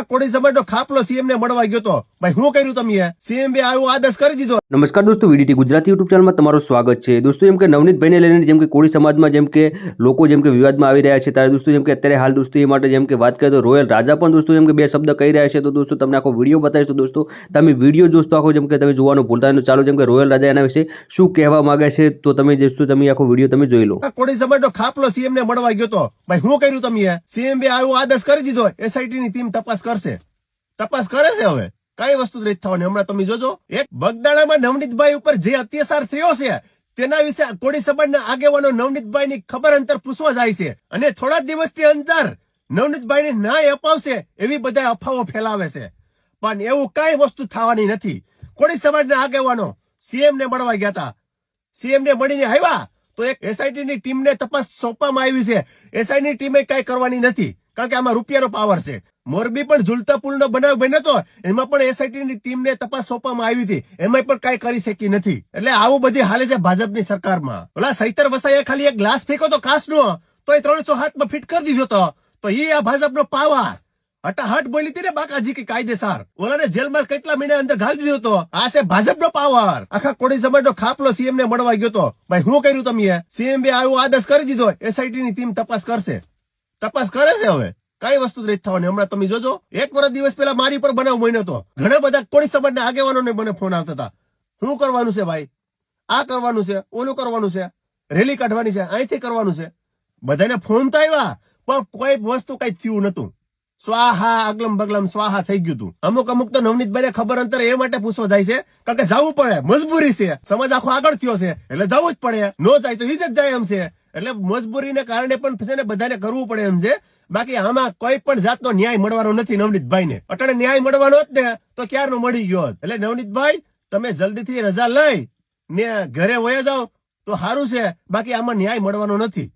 કોળી સમાજનો ખાપલો સીએમ ને મળવા ગયો તો ભાઈ શું કર્યું તમે? સીએમ બે આવો આદેશ કરી દીધો. નમસ્કાર દોસ્તો, વીડીટી ગુજરાતી યુટ્યુબ ચેનલમાં તમારું સ્વાગત છે. દોસ્તો, જેમ કે નવનીતભાઈને લઈને જેમ કે કોળી સમાજમાં જેમ કે લોકો જેમ કે વિવાદમાં આવી રહ્યા છે, ત્યારે દોસ્તો જેમ કે અત્યારે હાલ દોસ્તો એ માટે જેમ કે વાત કરીએ તો રોયલ રાજા પણ દોસ્તો જેમ કે બે શબ્દ કહી રહ્યા છે. તો દોસ્તો તમને આખો વિડીયો બતાવીશ. તો દોસ્તો તમે વિડીયો દોસ્તો આખો જેમ કે તમે જોવાનું ભૂલતા નહીં. ચાલો જેમ કે રોયલ રાજા એના વિશે શું કહેવા માંગે છે તો તમે દોસ્તો તમે આખો વિડીયો તમે જોઈ લો. કોળી સમાજનો ખાપલો સીએમ ને મળવા ગયો તો ભાઈ શું કર્યું તમે? સીએમ બે આવો આદેશ કરી દીધો. એસઆઈટી ની ટીમ તપાસ કરશે. તપાસ કરે છે. હવે કઈ વસ્તુ રહી થવાની હમણાં તમે જોજો. એક બગદાણામાં નવનીતભાઈ ઉપર જે અત્યાચાર થયો છે તેના વિશે કોળી સમાજના આગેવાનો નવનીતભાઈ ની ખબર અંતર પૂછવા જાય છે અને થોડા દિવસની અંદર નવનીતભાઈ ને ન્યાય અપાવશે એવી બધા અફવાઓ ફેલાવે છે, પણ એવું કઈ વસ્તુ થવાની નથી. કોળી સમાજના આગેવાનો સીએમ ને મળવા ગયા હતા. સીએમ ને મળીને આવ્યા તો એક એસઆઈટી ની ટીમ ને તપાસ સોંપવામાં આવી છે. એસઆઈટી ની ટીમે કઈ કરવાની નથી, કારણ કે આમાં રૂપિયાનો પાવર છે. મોરબી પણ ઝુલતા પુલ નો બનાવ બન્યો હતો, એમાં પણ એસઆઈટી ની ટીમ ને તપાસ સોંપવામાં આવી હતી, એમાં પણ કઈ કરી શકી નથી. એટલે આવું બધી હાલે છે ભાજપની સરકારમાં. ઓલા સૈતર વસાઈએ ખાલી એક ગ્લાસ ફેંકો તો કાચનો, તો એ 300 હાથમાં ફિટ કરી દીધો તો એ આ ભાજપનો પાવર. હટાહટ બોલી હતી ને બાકાજી કે કાયદેસર. ઓલાને જેલમાં કેટલા મહિના અંદર ઘાલી દીધો તો. આ છે ભાજપનો પાવર. આખા કોળી સમાજનો ખાપલો સીએમ ને મળવા ગયો તો ભાઈ શું કર્યું તમે? સીએમ બે આવો આદેશ કરી દીધો. એસઆઈટી ની ટીમ તપાસ કરશે. તપાસ કરે છે. હવે કઈ વસ્તુ રહી થવાની હમણાં તમે જોજો. એક વર્ષ દિવસ પહેલા મારી પર બનાવ બન્યો હતો. ઘણા બધા કોળી સમાજના આગેવાનોને મને ફોન આવતા હતા. શું કરવાનું છે ભાઈ? આ કરવાનું છે, ઓલું કરવાનું છે, રેલી કાઢવાની છે, અહીંથી કરવાનું છે. બધાને ફોન તો આવ્યા, પણ કોઈ વસ્તુ કઈ થયું નતું. સ્વાહા અગલમ બગલમ સ્વાહા થઈ ગયું હતું. અમુક તો નવનીતભાઈ ખબર અંતર એ માટે પૂછવા જાય છે, કારણ કે જવું પડે, મજબૂરી છે. સમાજ આખો આગળ થયો છે એટલે જવું જ પડે. નો જાય તો ઇજ્જત જાય એમ છે. એટલે મજબૂરીને કારણે પણ છે ને બધાને કરવું પડે એમ છે. બાકી આમાં કોઈ પણ જાતનો ન્યાય મળવાનો નથી નવનીતભાઈ ને. અટાણે ન્યાય મળવાનો જ ને તો ક્યારનો મળી ગયો. એટલે નવનીતભાઈ તમે જલ્દીથી રજા લઈ ને ઘરે વયા જાઓ તો સારું છે. બાકી આમાં ન્યાય મળવાનો નથી.